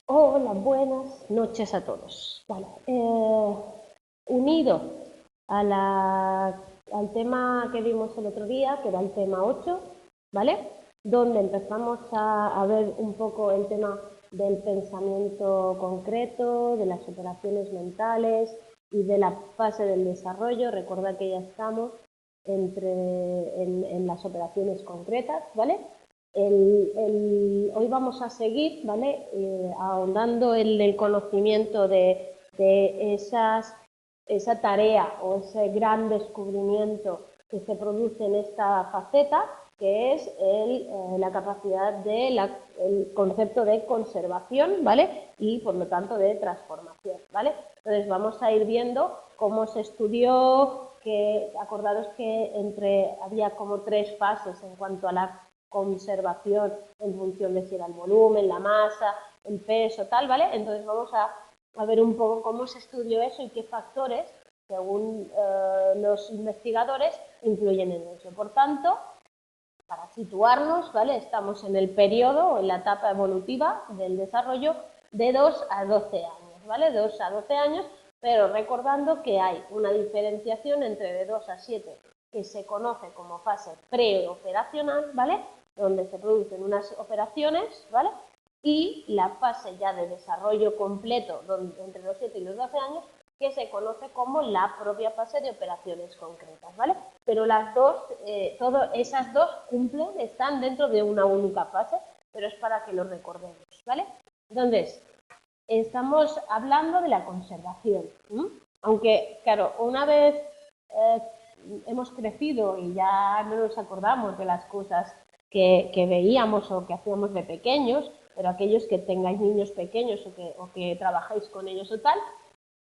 Hola, buenas noches a todos. Vale, unido al tema que vimos el otro día, que era el tema 8, ¿vale? Donde empezamos a ver un poco el tema del pensamiento concreto, de las operaciones mentales y de la fase del desarrollo. Recuerda que ya estamos en las operaciones concretas, ¿vale? Hoy vamos a seguir, ¿vale? Ahondando en el conocimiento de esa tarea o ese gran descubrimiento que se produce en esta faceta, que es la capacidad el concepto de conservación, ¿vale? Y por lo tanto de transformación, ¿vale? Entonces vamos a ir viendo cómo se estudió, que acordaros que había como 3 fases en cuanto a la conservación en función de si era el volumen, la masa, el peso, tal, ¿vale? Entonces vamos a ver un poco cómo se estudió eso y qué factores, según los investigadores, influyen en eso. Por tanto, para situarnos, ¿vale? Estamos en el periodo o en la etapa evolutiva del desarrollo de 2 a 12 años, ¿vale? 2 a 12 años, pero recordando que hay una diferenciación entre de 2 a 7 que se conoce como fase preoperacional, ¿vale? Donde se producen unas operaciones, ¿vale? Y la fase ya de desarrollo completo entre los 7 y los 12 años, que se conoce como la propia fase de operaciones concretas, ¿vale? Pero las dos, esas dos cumplen, están dentro de una única fase, pero es para que lo recordemos, ¿vale? Entonces, estamos hablando de la conservación, ¿m? Aunque, claro, una vez eh, hemos crecido y ya no nos acordamos de las cosas que veíamos o que hacíamos de pequeños, pero aquellos que tengáis niños pequeños o que trabajéis con ellos o tal,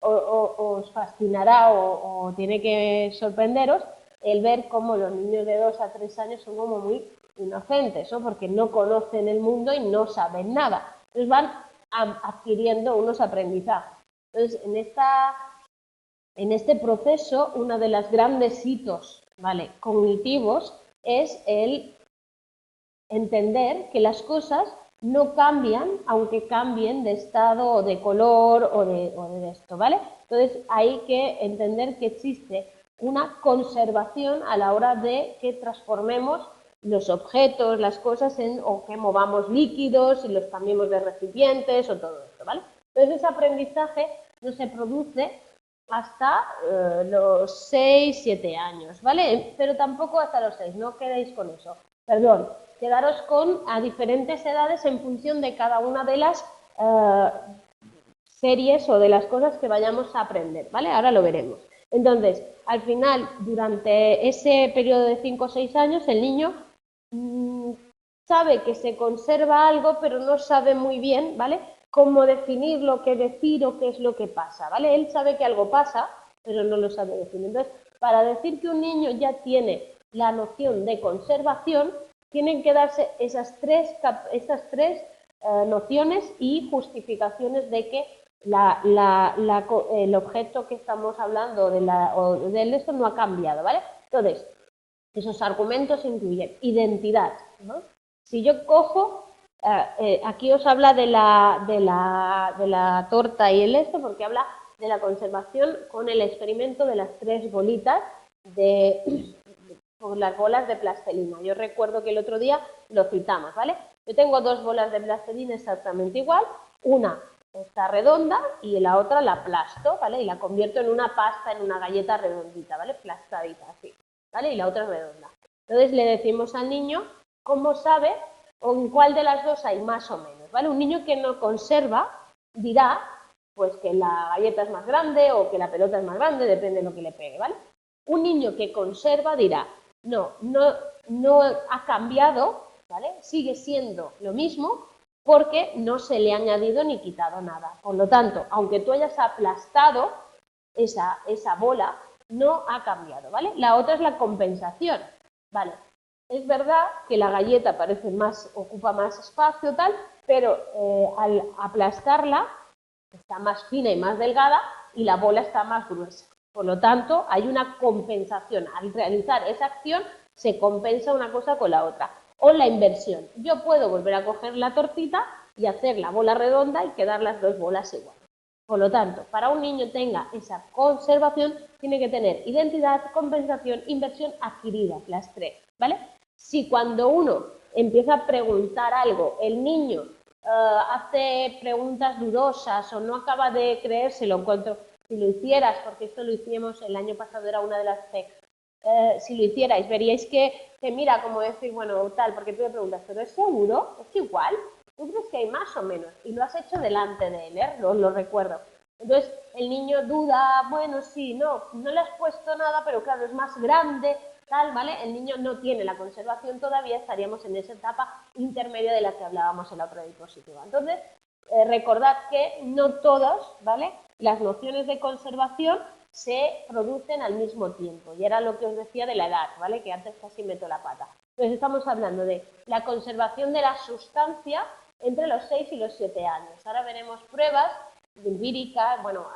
os fascinará o tiene que sorprenderos el ver cómo los niños de 2 a 3 años son como muy inocentes, ¿no? Porque no conocen el mundo y no saben nada. Entonces van adquiriendo unos aprendizajes. Entonces, en este proceso, uno de los grandes hitos, ¿vale?, cognitivos es el entender que las cosas no cambian, aunque cambien de estado o de color o de esto, ¿vale? Entonces hay que entender que existe una conservación a la hora de que transformemos los objetos, las cosas, o que movamos líquidos y los cambiemos de recipientes o todo esto, ¿vale? Entonces ese aprendizaje no se produce hasta los 6, 7 años, ¿vale? Pero tampoco hasta los 6, no quedéis con eso. Perdón, quedaros con a diferentes edades en función de cada una de las series o de las cosas que vayamos a aprender, ¿vale? Ahora lo veremos. Entonces, al final, durante ese periodo de 5 o 6 años, el niño sabe que se conserva algo, pero no sabe muy bien, ¿vale?, cómo definirlo, qué decir o qué es lo que pasa, ¿vale? Él sabe que algo pasa, pero no lo sabe definir. Entonces, para decir que un niño ya tiene la noción de conservación, tienen que darse estas tres nociones y justificaciones de que el objeto que estamos hablando de esto no ha cambiado, ¿vale? Entonces, esos argumentos incluyen identidad, ¿no? Si yo cojo, aquí os habla de la torta y el esto, porque habla de la conservación con el experimento de las 3 bolitas con las bolas de plastelina. Yo recuerdo que el otro día lo citamos, ¿vale? Yo tengo 2 bolas de plastelina exactamente igual, una está redonda y la otra la aplasto, ¿vale? Y la convierto en una pasta, en una galleta redondita, ¿vale? Plastadita, así, ¿vale? Y la otra es redonda. Entonces le decimos al niño cómo sabe o en cuál de las dos hay más o menos, ¿vale? Un niño que no conserva dirá, pues, que la galleta es más grande o que la pelota es más grande, depende de lo que le pegue, ¿vale? Un niño que conserva dirá, no ha cambiado, ¿vale? Sigue siendo lo mismo porque no se le ha añadido ni quitado nada. Por lo tanto, aunque tú hayas aplastado esa bola, no ha cambiado, ¿vale? La otra es la compensación, ¿vale? Es verdad que la galleta parece ocupa más espacio, tal, pero al aplastarla está más fina y más delgada y la bola está más gruesa. Por lo tanto, hay una compensación. Al realizar esa acción, se compensa una cosa con la otra. O la inversión. Yo puedo volver a coger la tortita y hacer la bola redonda y quedar las dos bolas iguales. Por lo tanto, para un niño tenga esa conservación, tiene que tener identidad, compensación, inversión adquiridas, las tres, ¿vale? Si cuando uno empieza a preguntar algo, el niño hace preguntas dudosas o no acaba de creérselo, en cuanto si lo hicieras, porque esto lo hicimos el año pasado, era una de las PEC, si lo hicierais, veríais que mira como decir, bueno, tal, porque tú le preguntas, ¿pero es seguro? ¿Es igual? ¿Tú crees que hay más o menos? Y lo has hecho delante de él, ¿eh? Lo recuerdo. Entonces, el niño duda, bueno, sí, no le has puesto nada, pero claro, es más grande, tal, ¿vale? El niño no tiene la conservación todavía, estaríamos en esa etapa intermedia de la que hablábamos en la otra diapositiva. Entonces, recordad que no todos, ¿vale? Las nociones de conservación se producen al mismo tiempo, y era lo que os decía de la edad, ¿vale? Que antes casi meto la pata. Entonces estamos hablando de la conservación de la sustancia entre los 6 y los 7 años. Ahora veremos pruebas empíricas, bueno,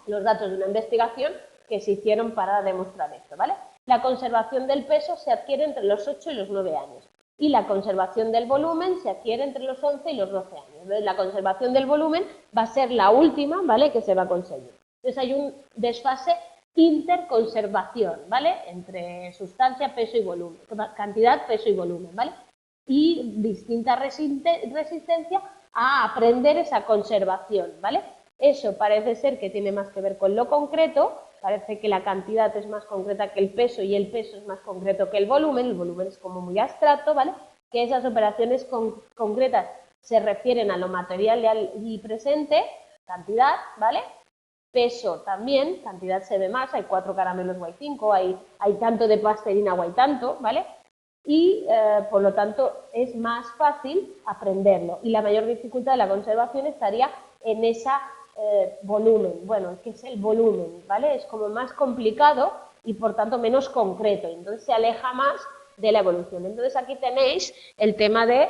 los datos de una investigación que se hicieron para demostrar esto, ¿vale? La conservación del peso se adquiere entre los 8 y los 9 años. Y la conservación del volumen se adquiere entre los 11 y los 12 años. Entonces, la conservación del volumen va a ser la última, ¿vale?, que se va a conseguir. Entonces, hay un desfase interconservación, ¿vale?, entre sustancia, peso y volumen, cantidad, peso y volumen, ¿vale? Y distinta resistencia a aprender esa conservación, ¿vale? Eso parece ser que tiene más que ver con lo concreto, parece que la cantidad es más concreta que el peso y el peso es más concreto que el volumen es como muy abstracto, ¿vale? Que esas operaciones concretas se refieren a lo material y presente, cantidad, ¿vale? Peso también, cantidad se ve más, hay 4 caramelos o hay 5, hay tanto de pastelina o hay tanto, ¿vale? Y por lo tanto es más fácil aprenderlo. Y la mayor dificultad de la conservación estaría en esa volumen. Bueno, ¿qué es el volumen? ¿Vale? Es como más complicado y por tanto menos concreto. Entonces se aleja más de la evolución. Entonces aquí tenéis el tema de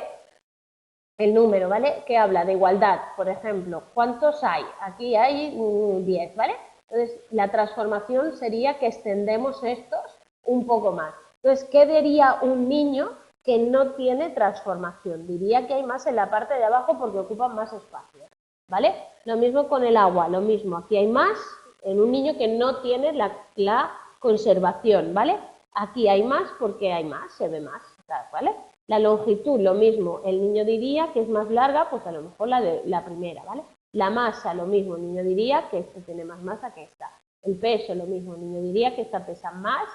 el número, ¿vale? Que habla de igualdad, por ejemplo. ¿Cuántos hay? Aquí hay 10, ¿vale? Entonces la transformación sería que extendemos estos un poco más. Entonces, ¿qué diría un niño que no tiene transformación? Diría que hay más en la parte de abajo porque ocupan más espacio, ¿vale? Lo mismo con el agua, lo mismo. Aquí hay más en un niño que no tiene la conservación, ¿vale? Aquí hay más porque hay más, se ve más, ¿vale? La longitud, lo mismo. El niño diría que es más larga, pues a lo mejor la primera, ¿vale? La masa, lo mismo. El niño diría que esta tiene más masa que esta. El peso, lo mismo. El niño diría que esta pesa más,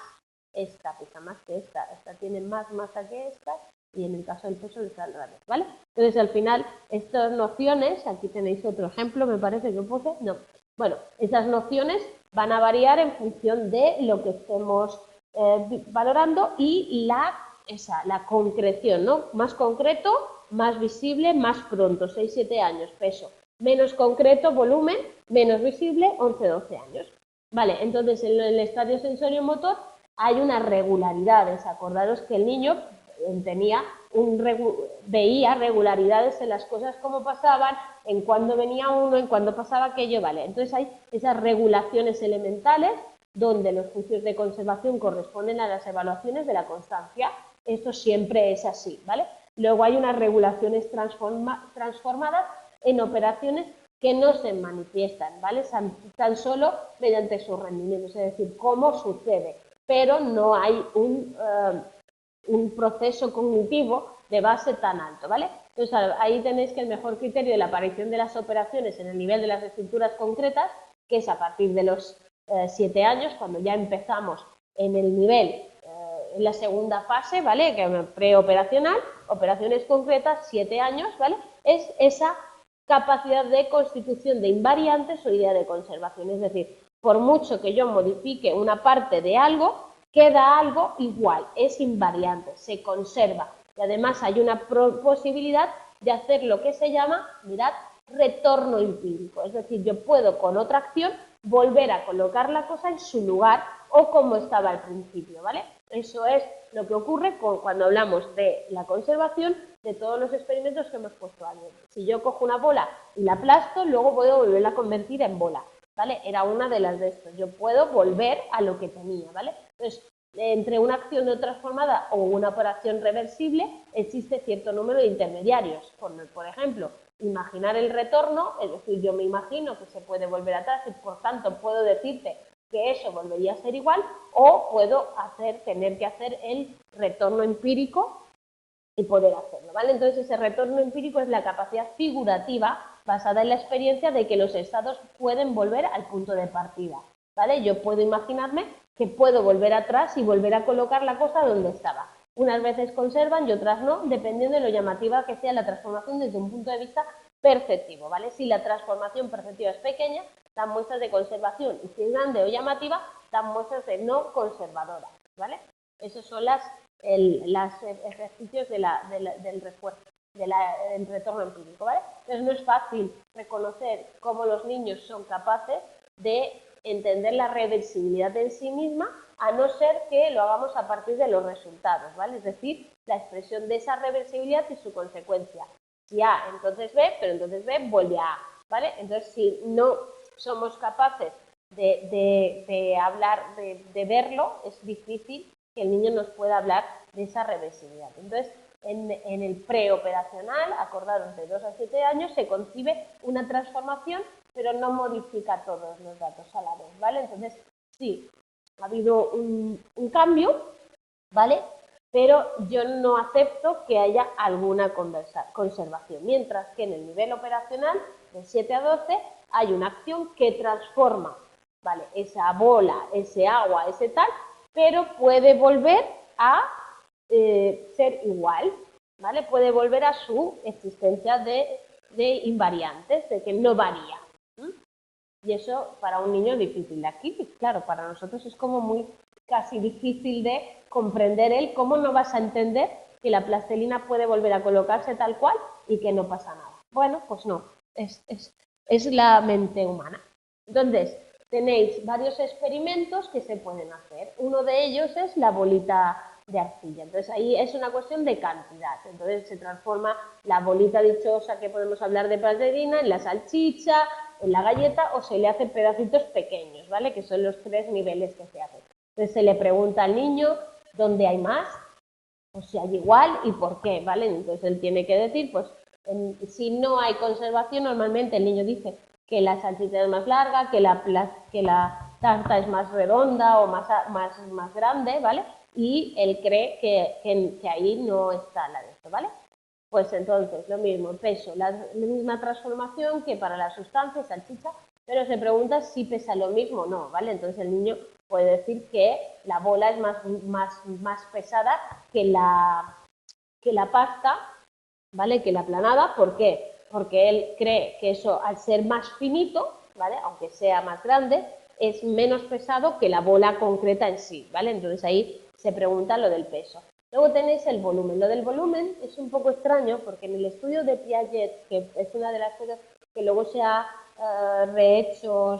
esta pesa más que esta tiene más masa que esta, y en el caso del peso está al revés, ¿vale? Entonces, al final, estas nociones, aquí tenéis otro ejemplo, me parece que puse, no. Bueno, esas nociones van a variar en función de lo que estemos valorando y la concreción, ¿no? Más concreto, más visible, más pronto, 6-7 años, peso. Menos concreto, volumen, menos visible, 11-12 años. Vale, entonces en el estadio sensorio-motor hay unas regularidades. Acordaros que el niño veía regularidades en las cosas como pasaban, en cuándo venía uno, en cuándo pasaba aquello, ¿vale? Entonces hay esas regulaciones elementales donde los juicios de conservación corresponden a las evaluaciones de la constancia. Esto siempre es así, ¿vale? Luego hay unas regulaciones transformadas en operaciones que no se manifiestan, ¿vale? Tan solo mediante sus rendimientos, es decir, cómo sucede, pero no hay un proceso cognitivo de base tan alto, ¿vale? Entonces, ahí tenéis que el mejor criterio de la aparición de las operaciones en el nivel de las estructuras concretas, que es a partir de los 7 años, cuando ya empezamos en el nivel, en la segunda fase, ¿vale? Que es preoperacional, operaciones concretas, 7 años, ¿vale? Es esa capacidad de constitución de invariantes o idea de conservación, es decir, por mucho que yo modifique una parte de algo, queda algo igual, es invariante, se conserva. Y además hay una posibilidad de hacer lo que se llama, mirad, retorno empírico. Es decir, yo puedo con otra acción volver a colocar la cosa en su lugar o como estaba al principio, ¿vale? Eso es lo que ocurre cuando hablamos de la conservación de todos los experimentos que hemos puesto antes. Si yo cojo una bola y la aplasto, luego puedo volverla a convertir en bola, ¿vale? Era una de las de estos. Yo puedo volver a lo que tenía, ¿vale? Entonces, entre una acción no transformada o una operación reversible existe cierto número de intermediarios. Por ejemplo, imaginar el retorno, es decir, yo me imagino que se puede volver atrás y por tanto puedo decirte que eso volvería a ser igual, o puedo tener que hacer el retorno empírico y poder hacerlo, ¿vale? Entonces ese retorno empírico es la capacidad figurativa basada en la experiencia de que los estados pueden volver al punto de partida, ¿vale? Yo puedo imaginarme que puedo volver atrás y volver a colocar la cosa donde estaba. Unas veces conservan y otras no, dependiendo de lo llamativa que sea la transformación desde un punto de vista perceptivo, ¿vale? Si la transformación perceptiva es pequeña, dan muestras de conservación, y si es grande o llamativa, dan muestras de no conservadora, ¿vale? Esos son los ejercicios del refuerzo, del retorno empírico, ¿vale? Entonces no es fácil reconocer cómo los niños son capaces de entender la reversibilidad en sí misma, a no ser que lo hagamos a partir de los resultados, ¿vale? Es decir, la expresión de esa reversibilidad y su consecuencia. Si A, entonces B, pero entonces B vuelve a A, ¿vale? Entonces, si no somos capaces de hablar, de verlo, es difícil que el niño nos pueda hablar de esa reversibilidad. Entonces, en el preoperacional, acordaros, de 2 a 7 años, se concibe una transformación, pero no modifica todos los datos a la vez, ¿vale? Entonces, sí, ha habido un cambio, ¿vale? Pero yo no acepto que haya alguna conservación, mientras que en el nivel operacional, de 7 a 12, hay una acción que transforma, ¿vale? Esa bola, ese agua, ese tal, pero puede volver a ser igual, ¿vale? Puede volver a su existencia de invariantes, de que no varía. Y eso para un niño es difícil de aquí, claro, para nosotros es como muy casi difícil de comprender él, cómo no vas a entender que la plastilina puede volver a colocarse tal cual y que no pasa nada. Bueno, pues no, es la mente humana. Entonces, tenéis varios experimentos que se pueden hacer. Uno de ellos es la bolita de arcilla. Entonces, ahí es una cuestión de cantidad. Entonces, se transforma la bolita dichosa que podemos hablar de plastilina en la salchicha, en la galleta, o se le hacen pedacitos pequeños, ¿vale? Que son los 3 niveles que se hacen. Entonces, se le pregunta al niño dónde hay más, o si hay igual y por qué, ¿vale? Entonces, él tiene que decir, pues, si no hay conservación, normalmente el niño dice que la salchicha es más larga, que la tarta es más redonda o más grande, ¿vale? Y él cree que ahí no está la de esto, ¿vale? Pues entonces, lo mismo, peso, la misma transformación que para la sustancia, salchicha, pero se pregunta si pesa lo mismo o no, ¿vale? Entonces el niño puede decir que la bola es más pesada que la pasta, ¿vale? Que la aplanada. ¿Por qué? Porque él cree que eso, al ser más finito, ¿vale? Aunque sea más grande, es menos pesado que la bola concreta en sí, ¿vale? Entonces ahí se pregunta lo del peso. Luego tenéis el volumen. Lo del volumen es un poco extraño porque en el estudio de Piaget, que es una de las cosas que luego se ha rehecho,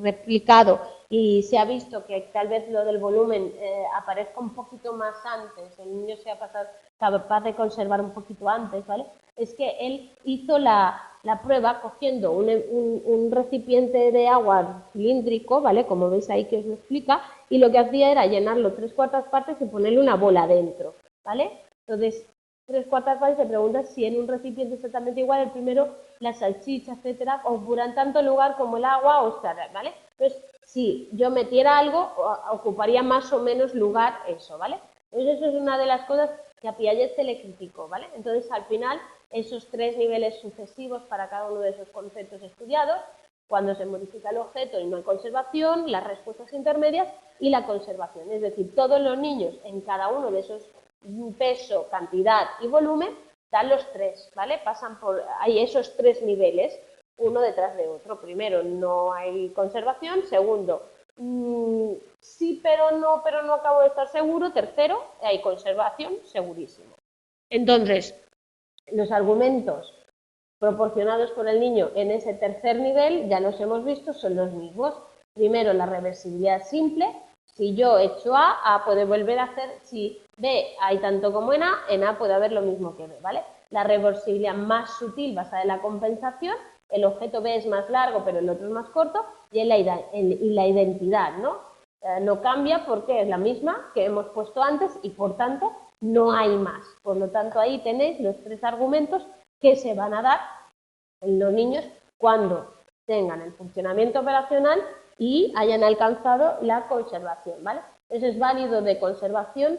replicado, y se ha visto que tal vez lo del volumen aparezca un poquito más antes, el niño sea capaz de conservar un poquito antes, ¿vale? Es que él hizo la prueba cogiendo un recipiente de agua cilíndrico, ¿vale? Como veis ahí que os lo explica, y lo que hacía era llenarlo 3/4 partes y ponerle una bola dentro, ¿vale? Entonces, 3/4 partes, se pregunta si en un recipiente exactamente igual, el primero, la salchicha, etcétera, ocuparán tanto lugar como el agua, o sea, ¿vale? Entonces, si yo metiera algo, ocuparía más o menos lugar eso, ¿vale? Entonces, eso es una de las cosas que a Piaget se le criticó, ¿vale? Entonces, al final, esos 3 niveles sucesivos para cada uno de esos conceptos estudiados, cuando se modifica el objeto y no hay conservación, las respuestas intermedias y la conservación. Es decir, todos los niños en cada uno de esos peso, cantidad y volumen dan los 3, ¿vale? Hay esos 3 niveles, uno detrás de otro. Primero, no hay conservación. Segundo, sí, pero no acabo de estar seguro. Tercero, hay conservación, segurísimo. Entonces, los argumentos proporcionados por el niño en ese tercer nivel, ya los hemos visto, son los mismos. Primero, la reversibilidad simple. Si yo he hecho A puede volver a hacer, si B hay tanto como en A puede haber lo mismo que B, ¿vale? La reversibilidad más sutil basada en la compensación, el objeto B es más largo pero el otro es más corto, y la identidad, ¿no? no cambia porque es la misma que hemos puesto antes y por tanto no hay más. Por lo tanto, ahí tenéis los 3 argumentos que se van a dar en los niños cuando tengan el funcionamiento operacional y hayan alcanzado la conservación, ¿vale? Eso es válido de conservación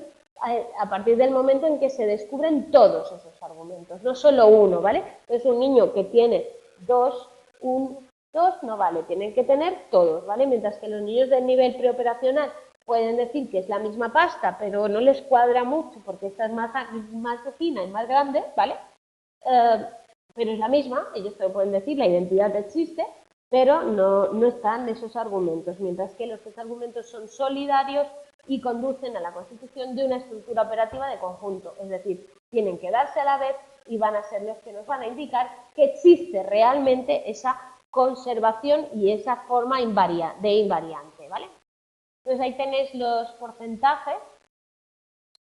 a partir del momento en que se descubren todos esos argumentos, no solo uno, ¿vale? Entonces, un niño que tiene 2, 1, 2 no vale, tienen que tener todos, ¿vale? Mientras que los niños del nivel preoperacional pueden decir que es la misma pasta, pero no les cuadra mucho porque esta es más fina y más grande, ¿vale? Pero es la misma, ellos te lo pueden decir, la identidad existe, pero no están esos argumentos, mientras que los 3 argumentos son solidarios y conducen a la constitución de una estructura operativa de conjunto, es decir, tienen que darse a la vez y van a ser los que nos van a indicar que existe realmente esa conservación y esa forma de invariante, ¿vale? Entonces ahí tenéis los porcentajes,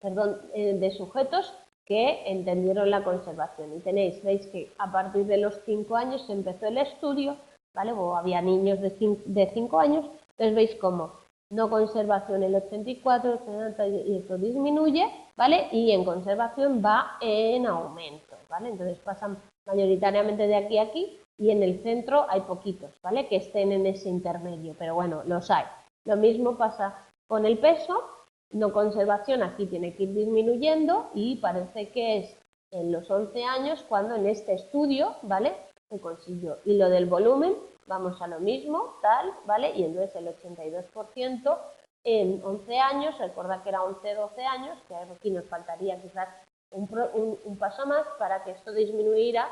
de sujetos que entendieron la conservación. Y tenéis, veis que a partir de los 5 años se empezó el estudio, ¿vale? O había niños de 5 años, entonces veis cómo no conservación el 84, 80 y esto disminuye, ¿vale? Y en conservación va en aumento, ¿vale? Entonces pasan mayoritariamente de aquí a aquí y en el centro hay poquitos, ¿vale? Que estén en ese intermedio, pero bueno, los hay. Lo mismo pasa con el peso. No conservación aquí tiene que ir disminuyendo y parece que es en los 11 años cuando en este estudio, ¿vale? Se consiguió. Y lo del volumen, vamos a lo mismo, tal, ¿vale? Y entonces el 82% en 11 años, recordad que era 11-12 años, que aquí nos faltaría quizás un paso más para que esto disminuyera,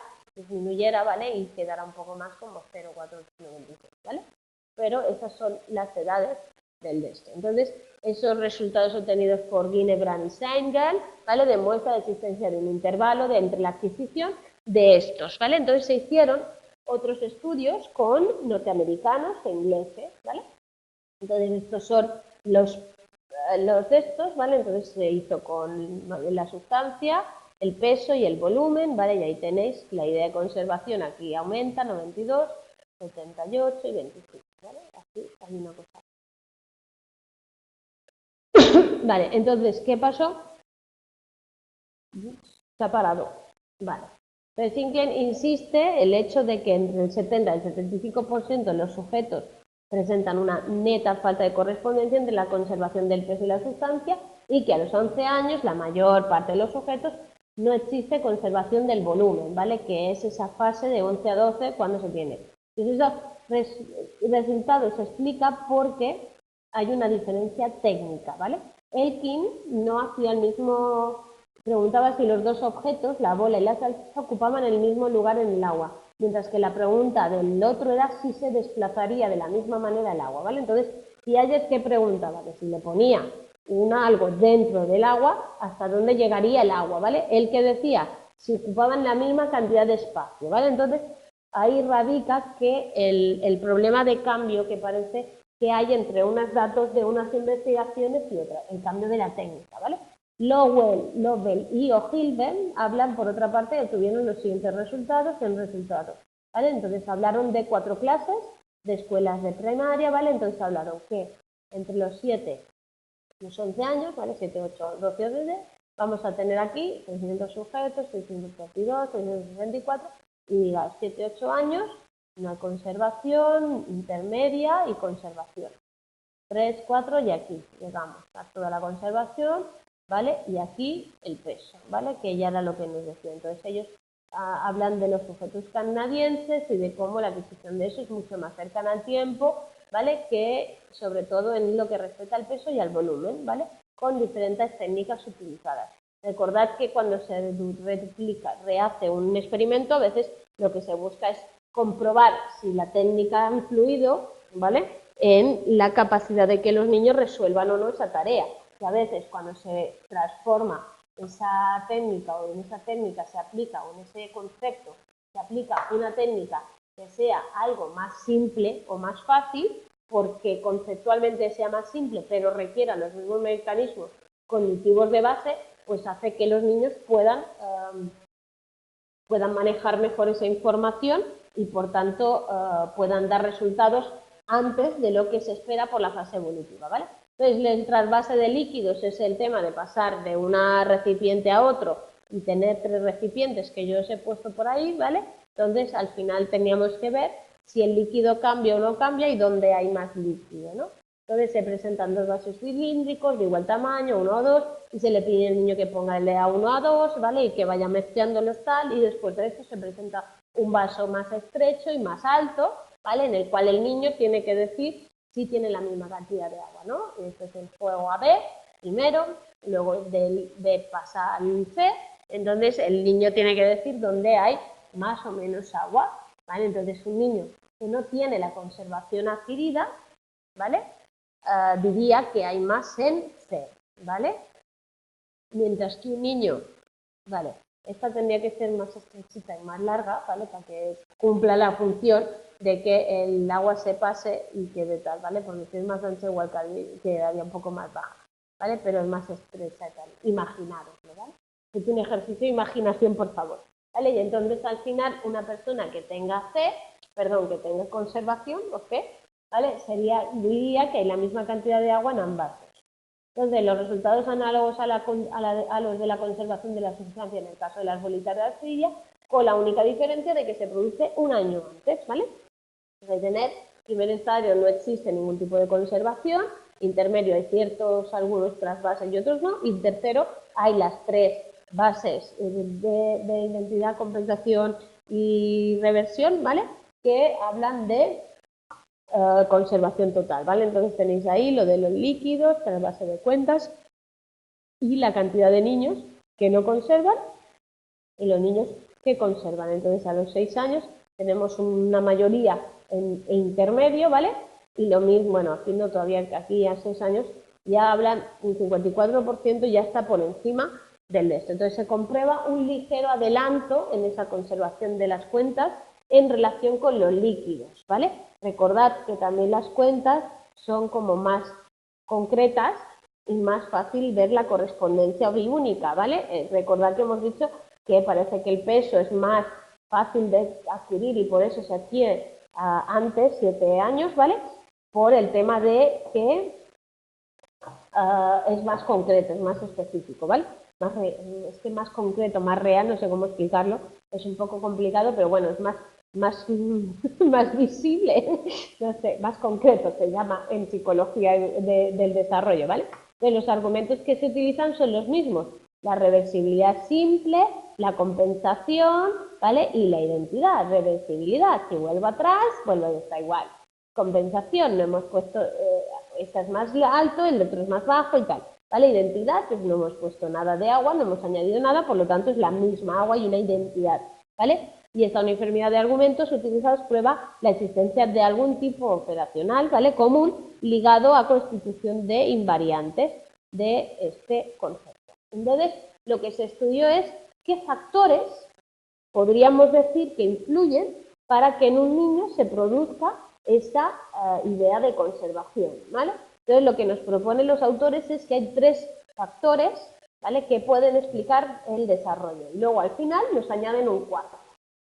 ¿vale? Y quedara un poco más como 0,496, ¿vale? Pero esas son las edades del DESTE. Entonces, esos resultados obtenidos por Ginebrand y Seingel, ¿vale? Demuestra la existencia de un intervalo entre la adquisición de estos, ¿vale? Entonces se hicieron otros estudios con norteamericanos e ingleses, ¿vale? Entonces estos son los de estos, ¿vale? Entonces se hizo con la sustancia, el peso y el volumen, ¿vale? Y ahí tenéis la idea de conservación, aquí aumenta, 92, 78 y 25, ¿vale? Aquí hay una cosa. Vale, entonces, ¿qué pasó? Se ha parado. Vale. Entonces, Sinclair insiste el hecho de que entre el 70 y el 75% de los sujetos presentan una neta falta de correspondencia entre la conservación del peso y la sustancia y que a los 11 años la mayor parte de los sujetos no existe conservación del volumen, ¿vale? Que es esa fase de 11 a 12 cuando se tiene. Entonces, ese resultado se explica porque hay una diferencia técnica, ¿vale? Elkin no hacía el mismo, preguntaba si los dos objetos, la bola y la salchicha, ocupaban el mismo lugar en el agua, mientras que la pregunta del otro era si se desplazaría de la misma manera el agua, ¿vale? Entonces, Piaget, ¿qué preguntaba? Que si le ponía algo dentro del agua, ¿hasta dónde llegaría el agua, ¿vale? Él que decía si ocupaban la misma cantidad de espacio, ¿vale? Entonces, ahí radica que el problema de cambio que parece que hay entre unos datos de unas investigaciones y otras, el cambio de la técnica, ¿vale? Lovell y O'Hilben hablan, por otra parte, obtuvieron los siguientes resultados ¿vale? Entonces hablaron de 4 clases de escuelas de primaria, ¿vale? Entonces hablaron que entre los 7 y los 11 años, ¿vale? 7, 8, 12 o 13, vamos a tener aquí 600 sujetos, 632, 664, y diga 7, 8 años, una conservación intermedia y conservación. 3, 4 y aquí llegamos a toda la conservación, ¿vale? Y aquí el peso, ¿vale? Que ya era lo que nos decía. Entonces ellos hablan de los sujetos canadienses y de cómo la adquisición de eso es mucho más cercana al tiempo, ¿vale? Que sobre todo en lo que respecta al peso y al volumen, ¿vale? Con diferentes técnicas utilizadas. Recordad que cuando se rehace un experimento, a veces lo que se busca es comprobar si la técnica ha influido, ¿vale? En la capacidad de que los niños resuelvan o no esa tarea. Que a veces cuando se transforma esa técnica o en esa técnica se aplica o en ese concepto se aplica una técnica que sea algo más simple o más fácil, porque conceptualmente sea más simple pero requiera los mismos mecanismos cognitivos de base, pues hace que los niños puedan manejar mejor esa información y por tanto puedan dar resultados antes de lo que se espera por la fase evolutiva, ¿vale? Entonces, el trasvase de líquidos es el tema de pasar de un recipiente a otro y tener 3 recipientes que yo os he puesto por ahí, ¿vale? Entonces, al final teníamos que ver si el líquido cambia o no cambia y dónde hay más líquido, ¿no? Entonces, se presentan 2 vasos cilíndricos de igual tamaño, 1 o 2, y se le pide al niño que ponga el de A1 a 2, ¿vale? Y que vaya mezclándolos tal, y después de esto se presenta un vaso más estrecho y más alto, ¿vale? En el cual el niño tiene que decir si tiene la misma cantidad de agua, ¿no? Entonces el juego a B primero, luego del B pasa al C, entonces el niño tiene que decir dónde hay más o menos agua, ¿vale? Entonces un niño que no tiene la conservación adquirida, ¿vale? Diría que hay más en C, ¿vale? Mientras que un niño, ¿vale? Esta tendría que ser más estrechita y más larga, ¿vale? Para que cumpla la función de que el agua se pase y quede tal, ¿vale? Porque si es más ancha igual quedaría un poco más baja, ¿vale? Pero es más estrecha y tal. Imaginaroslo, ¿vale? Es un ejercicio de imaginación, por favor, ¿vale? Y entonces al final una persona que tenga que tenga conservación, o C, ¿vale? Diría que hay la misma cantidad de agua en ambas. Entonces, los resultados análogos a los de la conservación de la sustancia en el caso de las bolitas de arcilla, con la única diferencia de que se produce un año antes, ¿vale? De tener, primer estadio no existe ningún tipo de conservación, intermedio hay algunos trasvases y otros no, y tercero hay las 3 bases de identidad, compensación y reversión, ¿vale? Que hablan de conservación total, ¿vale? Entonces tenéis ahí lo de los líquidos, trasvase de cuentas y la cantidad de niños que no conservan y los niños que conservan. Entonces a los 6 años tenemos una mayoría en intermedio, ¿vale? Y lo mismo, bueno, haciendo todavía aquí a 6 años ya hablan, un 54% ya está por encima del de esto. Entonces se comprueba un ligero adelanto en esa conservación de las cuentas en relación con los líquidos, ¿vale? Recordad que también las cuentas son como más concretas y más fácil ver la correspondencia biúnica, ¿vale? Recordad que hemos dicho que parece que el peso es más fácil de adquirir y por eso se adquiere antes, 7 años, ¿vale? Por el tema de que es más concreto, es más específico, ¿vale? Es que más concreto, más real, no sé cómo explicarlo, es un poco complicado, pero bueno, es más más visible, no sé, más concreto se llama en psicología del desarrollo, ¿vale? De los argumentos que se utilizan son los mismos, la reversibilidad simple, la compensación, ¿vale? Y la identidad, reversibilidad, si vuelvo atrás, vuelvo a estar igual. Compensación, no hemos puesto, esta es más alto, el otro es más bajo y tal, ¿vale? Identidad, pues no hemos puesto nada de agua, no hemos añadido nada, por lo tanto es la misma agua y una identidad, ¿vale? Y esta uniformidad de argumentos utilizados prueba la existencia de algún tipo operacional, ¿vale? Común ligado a constitución de invariantes de este concepto. Entonces, lo que se estudió es qué factores podríamos decir que influyen para que en un niño se produzca esta idea de conservación, ¿vale? Entonces, lo que nos proponen los autores es que hay 3 factores, ¿vale?, que pueden explicar el desarrollo. Y luego, al final, nos añaden un cuarto,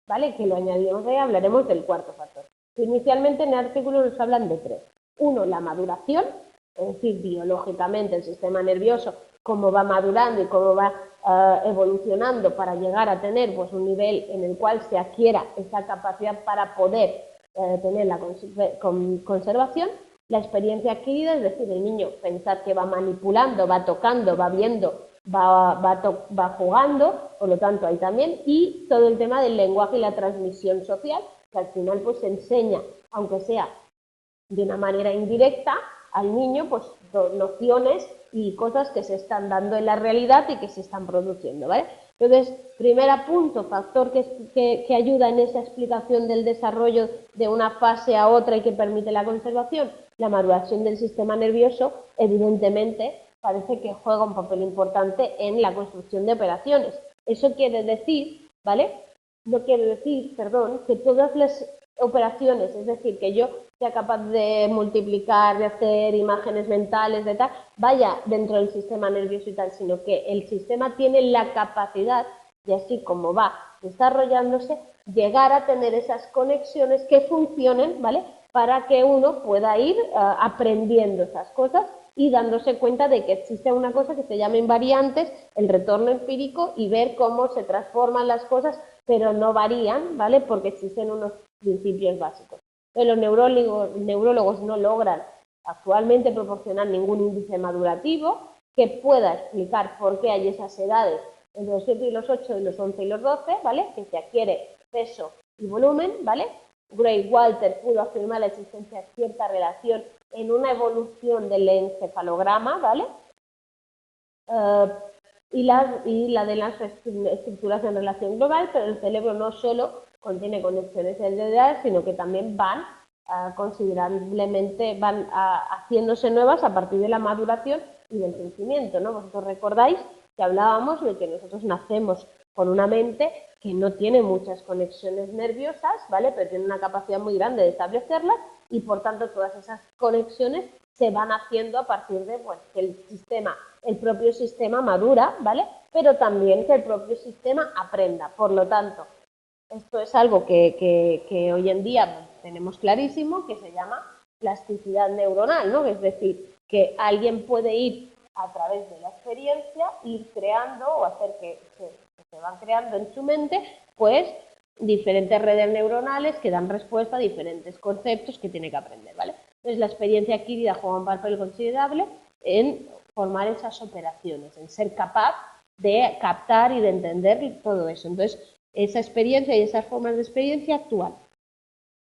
¿vale?, que lo añadimos ahí, hablaremos del cuarto factor. Inicialmente, en el artículo nos hablan de 3. Uno, la maduración, es decir, biológicamente el sistema nervioso, cómo va madurando y cómo va evolucionando para llegar a tener pues, un nivel en el cual se adquiera esa capacidad para poder tener la conservación. La experiencia adquirida, es decir, el niño pensar que va manipulando, va tocando, va viendo, va jugando, por lo tanto hay también, y todo el tema del lenguaje y la transmisión social, que al final pues se enseña, aunque sea de una manera indirecta, al niño pues nociones y cosas que se están dando en la realidad y que se están produciendo, ¿vale? Entonces, primer punto, factor que ayuda en esa explicación del desarrollo de una fase a otra y que permite la conservación, la maduración del sistema nervioso, evidentemente, parece que juega un papel importante en la construcción de operaciones. Eso quiere decir, ¿vale? No quiere decir, perdón, que todas las operaciones, es decir, que yo sea capaz de multiplicar, de hacer imágenes mentales, de tal, vaya dentro del sistema nervioso y tal, sino que el sistema tiene la capacidad, y así como va desarrollándose, llegar a tener esas conexiones que funcionen, ¿vale?, para que uno pueda ir aprendiendo esas cosas y dándose cuenta de que existe una cosa que se llama invariantes, el retorno empírico y ver cómo se transforman las cosas, pero no varían, ¿vale? Porque existen unos principios básicos. Pero los neurólogos no logran actualmente proporcionar ningún índice madurativo que pueda explicar por qué hay esas edades entre los 7 y los 8, y los 11 y los 12, ¿vale? Que se adquiere peso y volumen, ¿vale? Gray Walter pudo afirmar la existencia de cierta relación en una evolución del encefalograma, ¿vale? Y la de las estructuras en relación global, pero el cerebro no solo contiene conexiones hereditarias, sino que también van considerablemente, haciéndose nuevas a partir de la maduración y del crecimiento, ¿no? Vosotros recordáis que hablábamos de que nosotros nacemos con una mente que no tiene muchas conexiones nerviosas, ¿vale? Pero tiene una capacidad muy grande de establecerlas y por tanto todas esas conexiones se van haciendo a partir de, bueno, que el propio sistema madura, ¿vale? Pero también que el propio sistema aprenda. Por lo tanto, esto es algo que hoy en día tenemos clarísimo, que se llama plasticidad neuronal, ¿no? Es decir, que alguien puede ir a través de la experiencia, ir creando o hacer que se van creando en su mente, pues, diferentes redes neuronales que dan respuesta a diferentes conceptos que tiene que aprender, ¿vale? Entonces, la experiencia adquirida juega un papel considerable en formar esas operaciones, en ser capaz de captar y de entender todo eso. Entonces, esa experiencia y esas formas de experiencia actúan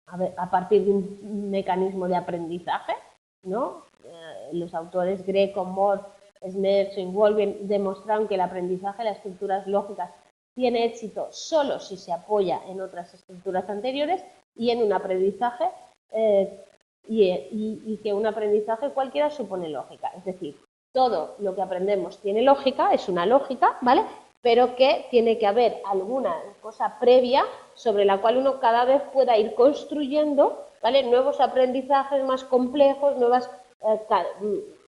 a partir de un mecanismo de aprendizaje, ¿no? Los autores Greco, Moore, Smith y Wolven demostraron que el aprendizaje de las estructuras lógicas tiene éxito solo si se apoya en otras estructuras anteriores y en un aprendizaje y que un aprendizaje cualquiera supone lógica. Es decir, todo lo que aprendemos tiene lógica, es una lógica, ¿vale? Pero que tiene que haber alguna cosa previa sobre la cual uno cada vez pueda ir construyendo, ¿vale? Nuevos aprendizajes más complejos, nuevas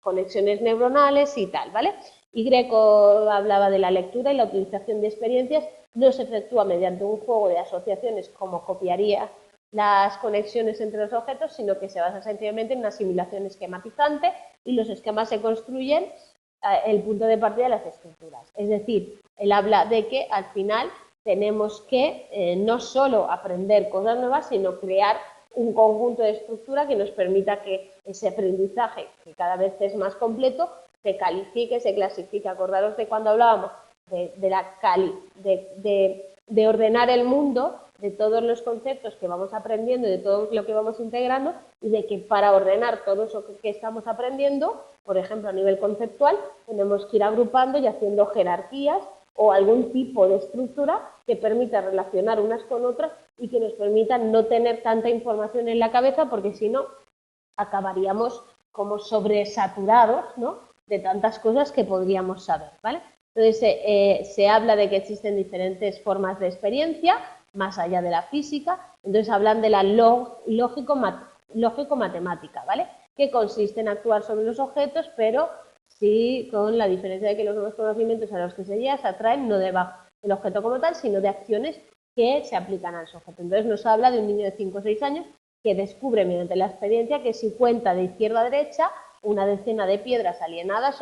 conexiones neuronales y tal, ¿vale? Y Greco hablaba de la lectura y la utilización de experiencias no se efectúa mediante un juego de asociaciones como copiaría las conexiones entre los objetos, sino que se basa sencillamente en una asimilación esquematizante y los esquemas se construyen el punto de partida de las estructuras. Es decir, él habla de que al final tenemos que no solo aprender cosas nuevas, sino crear un conjunto de estructura que nos permita que ese aprendizaje, que cada vez es más completo, se califique, se clasifique. Acordaros de cuando hablábamos de ordenar el mundo, de todos los conceptos que vamos aprendiendo, de todo lo que vamos integrando, y de que para ordenar todo eso que estamos aprendiendo, por ejemplo, a nivel conceptual, tenemos que ir agrupando y haciendo jerarquías o algún tipo de estructura que permita relacionar unas con otras y que nos permita no tener tanta información en la cabeza, porque si no, acabaríamos como sobresaturados, ¿no?, de tantas cosas que podríamos saber, ¿vale? Entonces, se habla de que existen diferentes formas de experiencia, más allá de la física. Entonces, hablan de la lógico-matemática, ¿vale? Que consiste en actuar sobre los objetos, pero sí con la diferencia de que los nuevos conocimientos a los que se llega se atraen no del objeto como tal, sino de acciones que se aplican al sujeto. Entonces, nos habla de un niño de 5 o 6 años que descubre mediante la experiencia que si cuenta de izquierda a derecha una decena de piedras alineadas,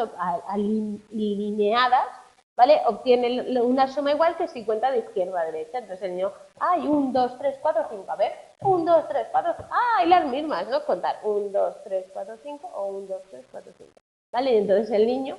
¿vale?, obtiene una suma igual que si cuenta de izquierda a derecha. Entonces el niño, ¡ay! 1, 2, 3, 4, 5, a ver, 1, 2, 3, 4, ¡ay! Las mismas, ¿no? Contar 1, 2, 3, 4, 5 o 1, 2, 3, 4, 5. ¿Vale? Y entonces el niño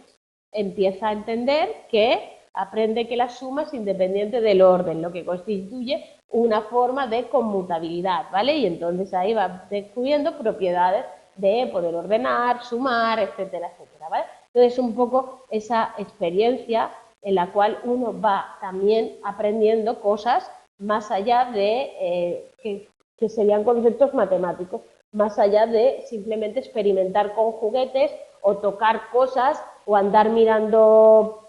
empieza a entender que aprende que la suma es independiente del orden, lo que constituye una forma de conmutabilidad, ¿vale? Y entonces ahí va descubriendo propiedades de poder ordenar, sumar, etcétera, etcétera, ¿vale? Entonces, un poco esa experiencia en la cual uno va también aprendiendo cosas más allá de que serían conceptos matemáticos, más allá de simplemente experimentar con juguetes o tocar cosas o andar mirando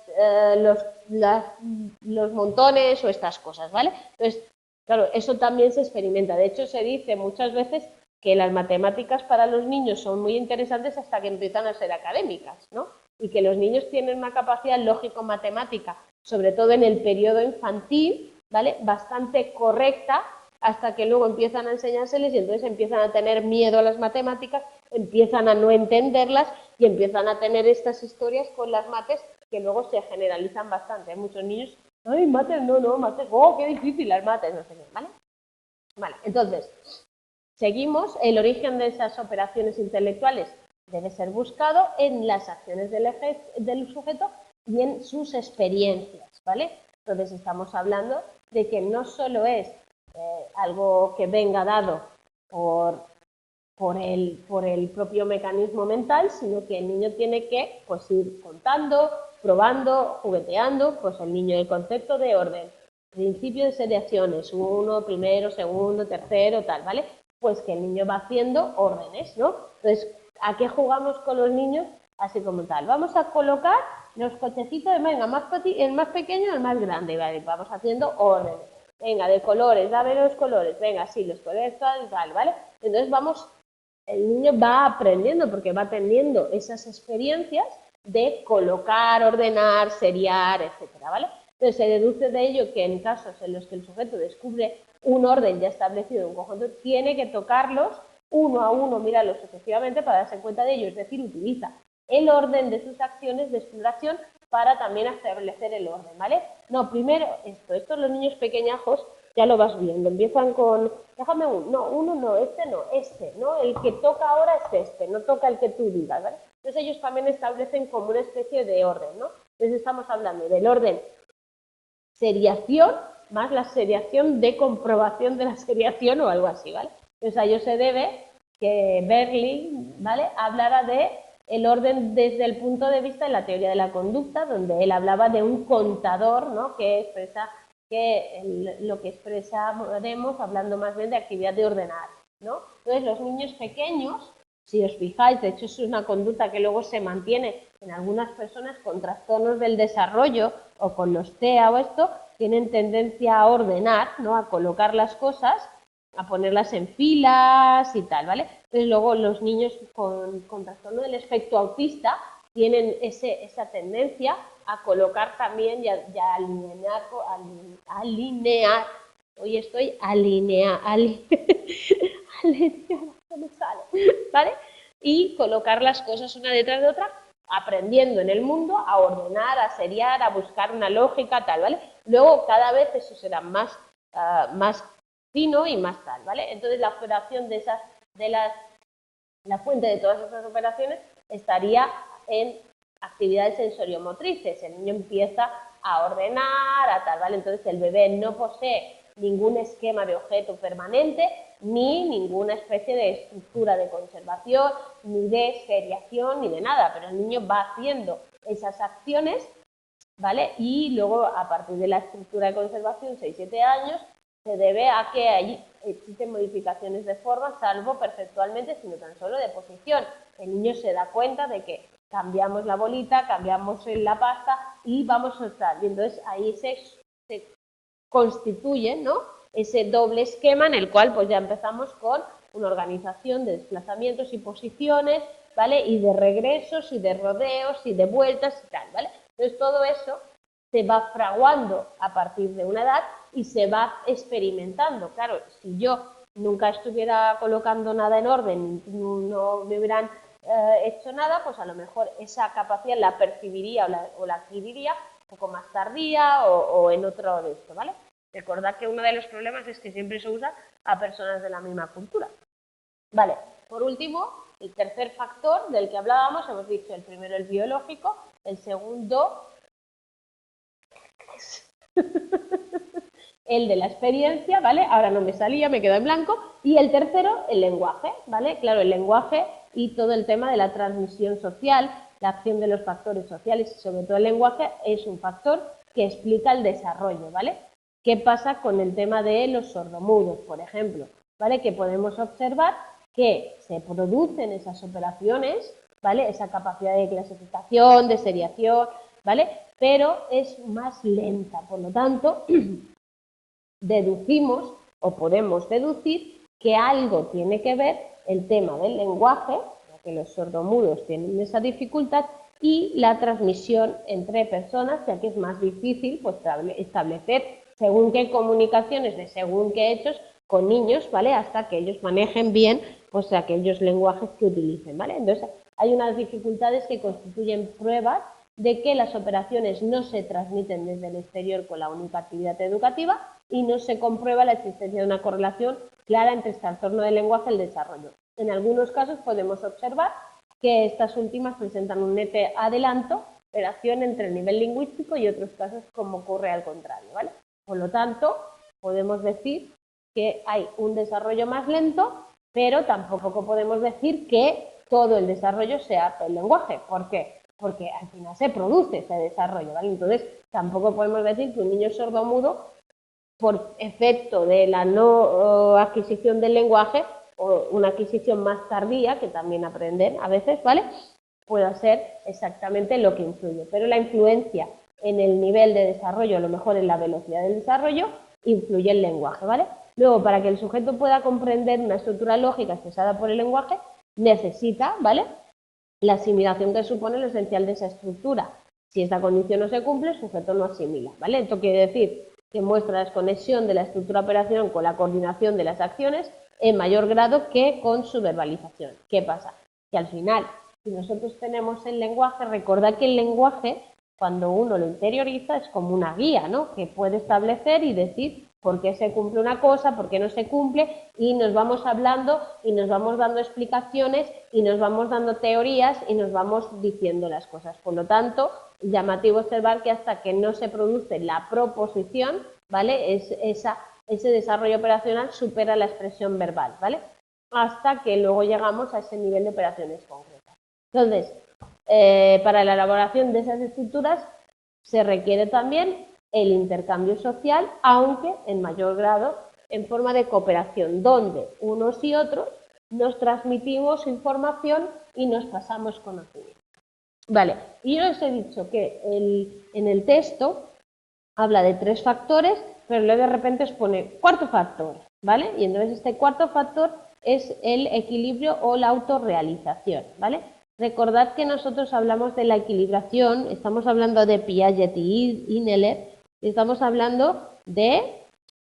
los montones o estas cosas, ¿vale? Entonces, claro, eso también se experimenta. De hecho, se dice muchas veces que las matemáticas para los niños son muy interesantes hasta que empiezan a ser académicas, ¿no? Y que los niños tienen una capacidad lógico-matemática, sobre todo en el periodo infantil, ¿vale?, bastante correcta hasta que luego empiezan a enseñárseles y entonces empiezan a tener miedo a las matemáticas, empiezan a no entenderlas y empiezan a tener estas historias con las mates que luego se generalizan bastante. Hay muchos niños, ay, mates, no, mates, oh, qué difícil las mates, no sé qué, ¿vale? Vale, entonces, seguimos, el origen de esas operaciones intelectuales debe ser buscado en las acciones del sujeto y en sus experiencias, ¿vale? Entonces estamos hablando de que no solo es algo que venga dado por el propio mecanismo mental, sino que el niño tiene que pues, ir contando, probando, jugueteando, pues el niño el concepto de orden, principio de seriaciones, 1, primero, segundo, tercero, tal, ¿vale? Pues que el niño va haciendo órdenes, ¿no? Entonces, ¿a qué jugamos con los niños? Así como tal. Vamos a colocar los cochecitos, venga, el más pequeño y el más grande, ¿vale? Vamos haciendo órdenes. Venga, de colores, dame los colores, venga, sí, los colores, tal, ¿vale? Entonces el niño va aprendiendo porque va teniendo esas experiencias de colocar, ordenar, seriar, etcétera, ¿vale? Entonces se deduce de ello que en casos en los que el sujeto descubre un orden ya establecido en un conjunto, tiene que tocarlos uno a uno, mirarlos sucesivamente para darse cuenta de ello, es decir, utiliza el orden de sus acciones de exploración para también establecer el orden, ¿vale? No, primero esto los niños pequeñajos ya lo vas viendo, empiezan con, déjame uno no, este, ¿no? El que toca ahora es este, no toca el que tú digas, ¿vale? Entonces ellos también establecen como una especie de orden, ¿no? Entonces estamos hablando del orden seriación más la seriación de comprobación de la seriación o algo así, ¿vale? Entonces a ello se debe que Berkeley, ¿vale?, hablara de el orden desde el punto de vista de la teoría de la conducta, donde él hablaba de un contador, ¿no?, que expresa lo que expresaremos hablando más bien de actividad de ordenar, ¿no? Entonces los niños pequeños, si os fijáis, de hecho es una conducta que luego se mantiene en algunas personas con trastornos del desarrollo o con los TEA o esto, tienen tendencia a ordenar, ¿no?, a colocar las cosas, a ponerlas en filas y tal, ¿vale? Entonces luego los niños con trastorno del espectro autista tienen esa tendencia a colocar también y a alinear, hoy estoy alineada, ¿vale? Y colocar las cosas una detrás de otra, aprendiendo en el mundo a ordenar, a seriar, a buscar una lógica, tal, ¿vale? Luego cada vez eso será más fino y más tal, ¿vale? Entonces la operación la fuente de todas esas operaciones estaría en actividades sensoriomotrices. El niño empieza a ordenar, a tal, ¿vale? Entonces el bebé no posee ningún esquema de objeto permanente, ni ninguna especie de estructura de conservación, ni de seriación, ni de nada, pero el niño va haciendo esas acciones, ¿vale? Y luego, a partir de la estructura de conservación, 6-7 años, se debe a que ahí existen modificaciones de forma, salvo perceptualmente, sino tan solo de posición. El niño se da cuenta de que cambiamos la bolita, cambiamos la pasta y vamos a estar. Y entonces ahí se constituye, ¿no?, ese doble esquema en el cual pues ya empezamos con una organización de desplazamientos y posiciones, ¿vale?, y de regresos y de rodeos y de vueltas y tal, ¿vale? Entonces todo eso se va fraguando a partir de una edad y se va experimentando. Claro, si yo nunca estuviera colocando nada en orden, no me hubieran hecho nada, pues a lo mejor esa capacidad la percibiría o la adquiriría un poco más tardía o en otro de esto, ¿vale? Recordad que uno de los problemas es que siempre se usa a personas de la misma cultura. Vale, por último, el tercer factor del que hablábamos, hemos dicho el primero el biológico, el segundo el de la experiencia, ¿vale? Ahora no me salía, me quedo en blanco. Y el tercero, el lenguaje, ¿vale? Claro, el lenguaje y todo el tema de la transmisión social, la acción de los factores sociales y sobre todo el lenguaje es un factor que explica el desarrollo, ¿vale? ¿Qué pasa con el tema de los sordomudos, por ejemplo? ¿Vale? Que podemos observar que se producen esas operaciones, ¿vale? Esa capacidad de clasificación, de seriación, ¿vale? Pero es más lenta, por lo tanto, deducimos o podemos deducir que algo tiene que ver el tema del lenguaje, ya que los sordomudos tienen esa dificultad, y la transmisión entre personas, ya que es más difícil pues, establecer según qué comunicaciones de según qué hechos con niños, ¿vale? Hasta que ellos manejen bien pues aquellos lenguajes que utilicen, ¿vale? Entonces, hay unas dificultades que constituyen pruebas de que las operaciones no se transmiten desde el exterior con la única actividad educativa y no se comprueba la existencia de una correlación clara entre el trastorno del lenguaje y el desarrollo. En algunos casos podemos observar que estas últimas presentan un nete adelanto, relación entre el nivel lingüístico y otros casos como ocurre al contrario, ¿vale? Por lo tanto, podemos decir que hay un desarrollo más lento, pero tampoco podemos decir que todo el desarrollo sea el lenguaje. ¿Por qué? Porque al final se produce ese desarrollo, ¿vale? Entonces, tampoco podemos decir que un niño sordomudo, por efecto de la no adquisición del lenguaje, o una adquisición más tardía, que también aprender a veces, ¿vale?, pueda ser exactamente lo que influye. Pero la influencia en el nivel de desarrollo, a lo mejor en la velocidad del desarrollo, influye el lenguaje, ¿vale? Luego, para que el sujeto pueda comprender una estructura lógica expresada por el lenguaje, necesita, ¿vale?, la asimilación que supone lo esencial de esa estructura. Si esta condición no se cumple, el sujeto no asimila, ¿vale? Esto quiere decir que muestra la desconexión de la estructura operación con la coordinación de las acciones en mayor grado que con su verbalización. ¿Qué pasa? Que al final, si nosotros tenemos el lenguaje, recordad que el lenguaje, cuando uno lo interioriza, es como una guía, ¿no?, que puede establecer y decir por qué se cumple una cosa, por qué no se cumple, y nos vamos hablando y nos vamos dando explicaciones y nos vamos dando teorías y nos vamos diciendo las cosas. Por lo tanto, llamativo observar que hasta que no se produce la proposición, ¿vale?, ese desarrollo operacional supera la expresión verbal, ¿vale?, hasta que luego llegamos a ese nivel de operaciones concretas. Entonces, para la elaboración de esas estructuras se requiere también el intercambio social, aunque en mayor grado en forma de cooperación, donde unos y otros nos transmitimos información y nos pasamos conocimiento. Vale, y yo os he dicho que en el texto habla de 3 factores, pero luego de repente os pone cuarto factor, ¿vale? Y entonces este cuarto factor es el equilibrio o la autorrealización, ¿vale? Recordad que nosotros hablamos de la equilibración, estamos hablando de Piaget y Inneler, y estamos hablando de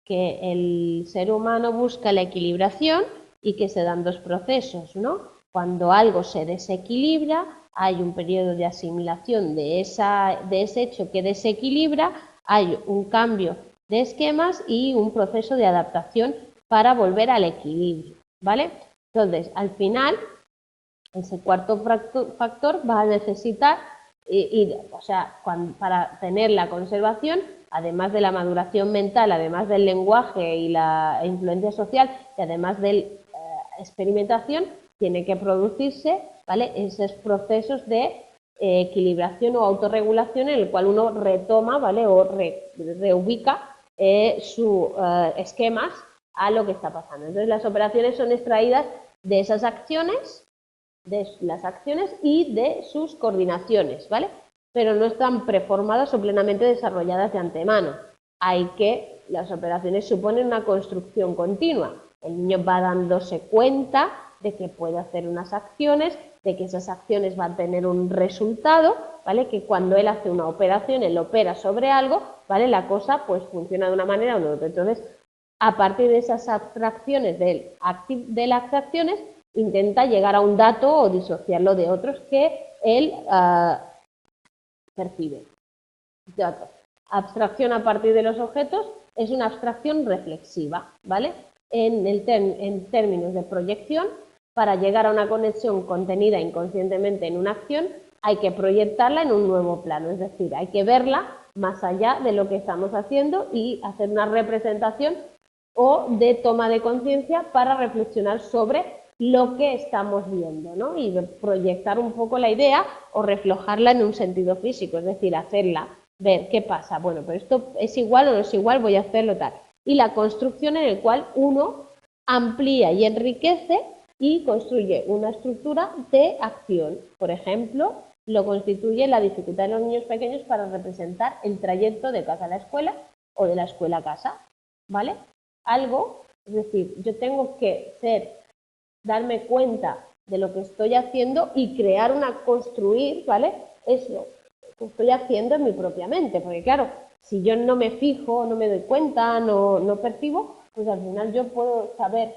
que el ser humano busca la equilibración y que se dan 2 procesos, ¿no? Cuando algo se desequilibra, hay un periodo de asimilación de ese hecho que desequilibra, hay un cambio de esquemas y un proceso de adaptación para volver al equilibrio, ¿vale? Entonces, al final, ese cuarto factor va a necesitar, para tener la conservación, además de la maduración mental, además del lenguaje y la influencia social, y además de experimentación, tiene que producirse, ¿vale?, esos procesos de equilibración o autorregulación en el cual uno retoma, ¿vale?, o reubica sus esquemas a lo que está pasando. Entonces, las operaciones son extraídas de esas acciones, de las acciones y de sus coordinaciones, ¿vale?, pero no están preformadas o plenamente desarrolladas de antemano. Las operaciones suponen una construcción continua. El niño va dándose cuenta de que puede hacer unas acciones, de que esas acciones van a tener un resultado, ¿vale?, que cuando él hace una operación, él opera sobre algo, ¿vale?, la cosa pues funciona de una manera o de otra. Entonces, a partir de esas abstracciones, de las acciones, intenta llegar a un dato o disociarlo de otros que él percibe. Dato. Abstracción a partir de los objetos es una abstracción reflexiva, ¿vale? En términos de proyección, para llegar a una conexión contenida inconscientemente en una acción, hay que proyectarla en un nuevo plano, es decir, hay que verla más allá de lo que estamos haciendo y hacer una representación o de toma de conciencia para reflexionar sobre lo que estamos viendo, ¿no?, y proyectar un poco la idea o reflejarla en un sentido físico, es decir, hacerla, ver qué pasa, bueno, pero esto es igual o no es igual, voy a hacerlo tal. Y la construcción en el cual uno amplía y enriquece y construye una estructura de acción. Por ejemplo, lo constituye la dificultad de los niños pequeños para representar el trayecto de casa a la escuela o de la escuela a casa, ¿vale? Algo, es decir, yo tengo que darme cuenta de lo que estoy haciendo y construir, ¿vale?, eso que estoy haciendo en mi propia mente, porque claro, si yo no me fijo, no me doy cuenta, no percibo, pues al final yo puedo saber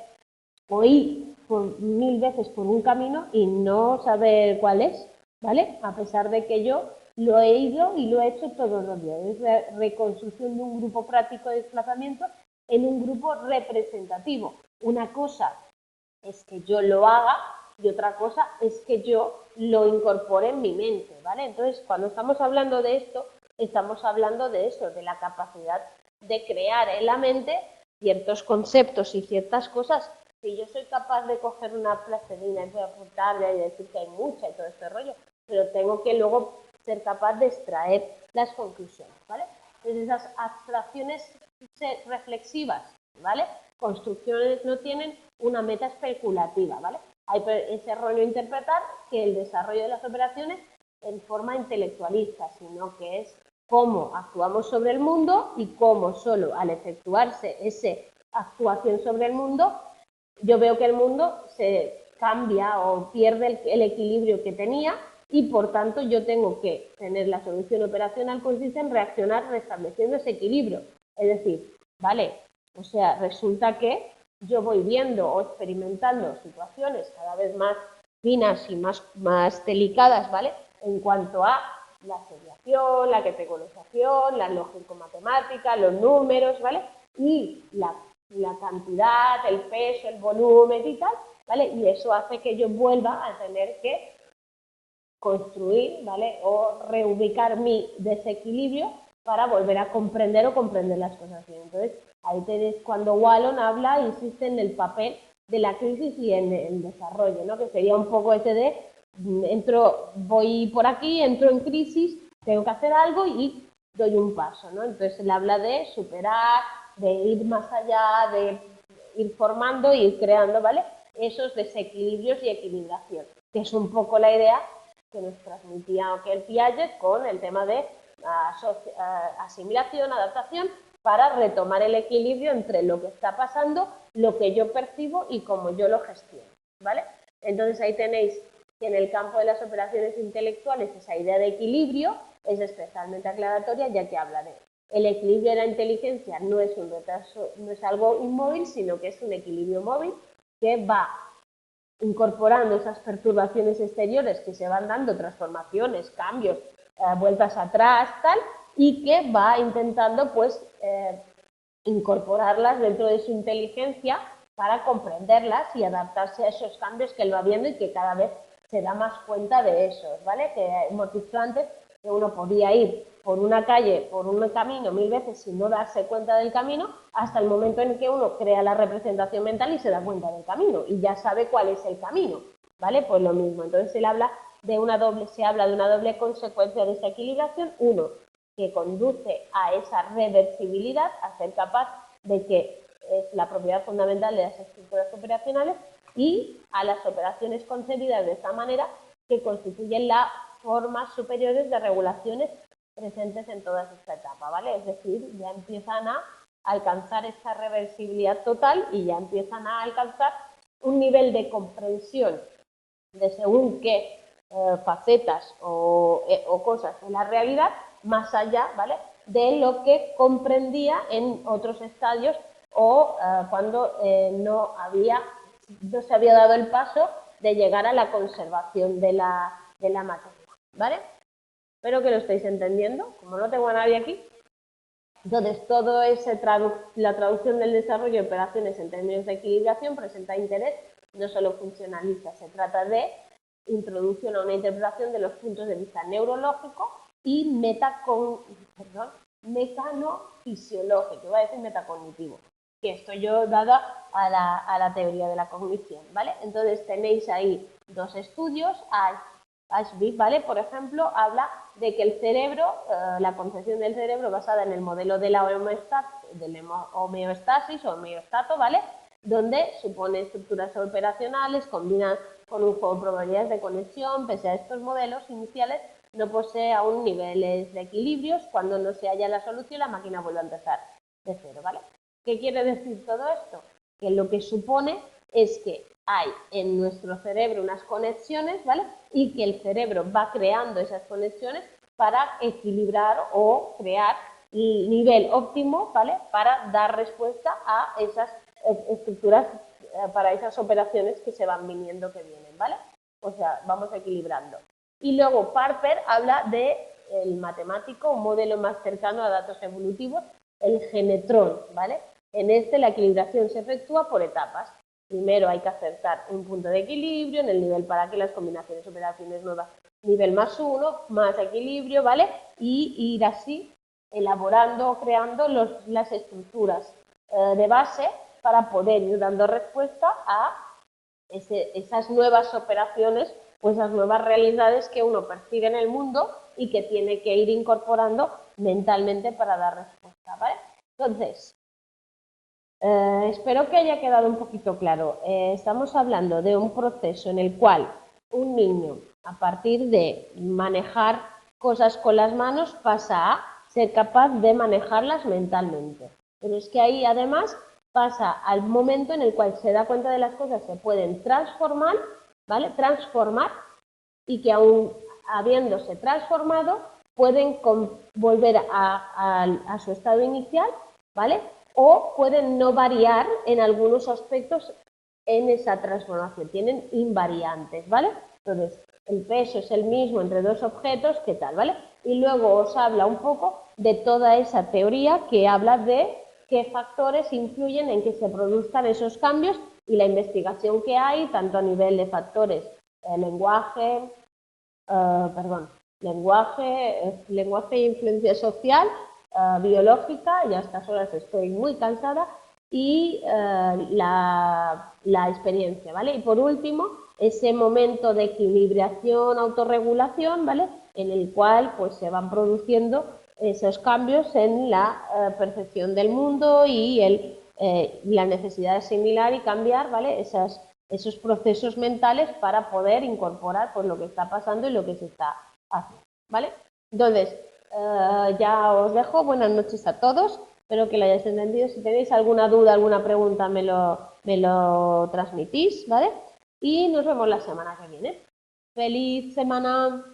o ir por 1000 veces por un camino y no saber cuál es, ¿vale? A pesar de que yo lo he ido y lo he hecho todos los días. Es la reconstrucción de un grupo práctico de desplazamiento en un grupo representativo. Una cosa es que yo lo haga y otra cosa es que yo lo incorpore en mi mente, ¿vale? Entonces, cuando estamos hablando de esto, estamos hablando de eso, de la capacidad de crear en la mente ciertos conceptos y ciertas cosas. Si yo soy capaz de coger una plastilina y voy a apuntarle y decir que hay mucha y todo este rollo, pero tengo que luego ser capaz de extraer las conclusiones, ¿vale? Entonces, esas abstracciones reflexivas, ¿vale? Construcciones no tienen una meta especulativa, ¿vale? Es erróneo interpretar que el desarrollo de las operaciones en forma intelectualista, sino que es cómo actuamos sobre el mundo y cómo solo al efectuarse esa actuación sobre el mundo, yo veo que el mundo se cambia o pierde el equilibrio que tenía y por tanto yo tengo que tener la solución operacional consiste en reaccionar restableciendo ese equilibrio. Es decir, vale, o sea, resulta que yo voy viendo o experimentando situaciones cada vez más finas y más delicadas, ¿vale? En cuanto a la seriación, la categorización, la lógico-matemática, los números, ¿vale? Y la cantidad, el peso, el volumen y tal, ¿vale? Y eso hace que yo vuelva a tener que construir, ¿vale? O reubicar mi desequilibrio para volver a comprender o comprender las cosas bien. Entonces, ahí tenéis cuando Wallon habla, insiste en el papel de la crisis y en el desarrollo, ¿no? Que sería un poco ese de, voy por aquí, entro en crisis, tengo que hacer algo y doy un paso, ¿no? Entonces, él habla de superar, de ir más allá, de ir formando y ir creando, ¿vale? Esos desequilibrios y equilibración, que es un poco la idea que nos transmitía el Piaget con el tema de asimilación, adaptación, para retomar el equilibrio entre lo que está pasando, lo que yo percibo y cómo yo lo gestiono, ¿vale? Entonces ahí tenéis que en el campo de las operaciones intelectuales esa idea de equilibrio es especialmente aclaratoria, ya que habla de el equilibrio de la inteligencia no es un retraso, no es algo inmóvil, sino que es un equilibrio móvil que va incorporando esas perturbaciones exteriores que se van dando, transformaciones, cambios, vueltas atrás, tal, y que va intentando, pues, incorporarlas dentro de su inteligencia para comprenderlas y adaptarse a esos cambios que él va viendo y que cada vez se da más cuenta de esos, ¿vale? Que hemos dicho antes que uno podía ir por una calle, por un camino 1000 veces sin no darse cuenta del camino, hasta el momento en que uno crea la representación mental y se da cuenta del camino y ya sabe cuál es el camino, ¿vale? Pues lo mismo. Entonces se habla de una doble consecuencia de esa equilibración, uno, que conduce a esa reversibilidad, a ser capaz de que es la propiedad fundamental de las estructuras operacionales, y a las operaciones concebidas de esta manera que constituyen las formas superiores de regulaciones presentes en toda esta etapa, ¿vale? Es decir, ya empiezan a alcanzar esa reversibilidad total y ya empiezan a alcanzar un nivel de comprensión de según qué facetas o cosas de la realidad, más allá, ¿vale?, de lo que comprendía en otros estadios o cuando no se había dado el paso de llegar a la conservación de la materia, ¿vale? Espero que lo estéis entendiendo, como no tengo a nadie aquí. Entonces, todo la traducción del desarrollo de operaciones en términos de equilibración presenta interés no solo funcionalista, se trata de introducción a una interpretación de los puntos de vista neurológico y mecanofisiológico, iba a decir metacognitivo, que estoy yo dada a la teoría de la cognición, ¿vale? Entonces tenéis ahí dos estudios, Ashby, ¿vale? Por ejemplo, habla de que el cerebro, la concepción del cerebro basada en el modelo de la homeostasis o homeostato, ¿vale?, donde supone estructuras operacionales, combina con un juego de probabilidades de conexión, pese a estos modelos iniciales, no posee aún niveles de equilibrios. Cuando no se halla la solución, la máquina vuelve a empezar de cero, ¿vale? ¿Qué quiere decir todo esto? Que lo que supone es que hay en nuestro cerebro unas conexiones, ¿vale?, y que el cerebro va creando esas conexiones para equilibrar o crear el nivel óptimo, ¿vale? Para dar respuesta a esas estructuras, para esas operaciones que se van viniendo, que vienen, ¿vale? O sea, vamos equilibrando. Y luego Parper habla del matemático, un modelo más cercano a datos evolutivos, el genetrón, ¿vale? En este la equilibración se efectúa por etapas. Primero hay que acertar un punto de equilibrio en el nivel para que las combinaciones operaciones nuevas, nivel +1, más equilibrio, ¿vale? Y ir así elaborando, creando las estructuras de base para poder ir dando respuesta a esas nuevas operaciones o esas nuevas realidades que uno percibe en el mundo y que tiene que ir incorporando mentalmente para dar respuesta, ¿vale? Entonces, espero que haya quedado un poquito claro. Estamos hablando de un proceso en el cual un niño, a partir de manejar cosas con las manos, pasa a ser capaz de manejarlas mentalmente. Pero es que ahí, además, pasa al momento en el cual se da cuenta de las cosas, se pueden transformar, ¿vale? Transformar, y que aún habiéndose transformado, pueden volver a su estado inicial, ¿vale? O pueden no variar en algunos aspectos en esa transformación, tienen invariantes, ¿vale? Entonces, el peso es el mismo entre dos objetos, ¿qué tal, vale? Y luego os habla un poco de toda esa teoría que habla de qué factores influyen en que se produzcan esos cambios y la investigación que hay, tanto a nivel de factores lenguaje e influencia social, biológica, ya a estas horas estoy muy cansada, y la experiencia, ¿vale? Y por último, ese momento de equilibración, autorregulación, ¿vale? En el cual pues se van produciendo esos cambios en la percepción del mundo y la necesidad de asimilar y cambiar, ¿vale? Esos procesos mentales para poder incorporar pues, lo que está pasando y lo que se está haciendo, ¿vale? Entonces, ya os dejo, buenas noches a todos, espero que lo hayáis entendido. Si tenéis alguna duda, alguna pregunta, me lo transmitís, ¿vale? Y nos vemos la semana que viene. ¡Feliz semana!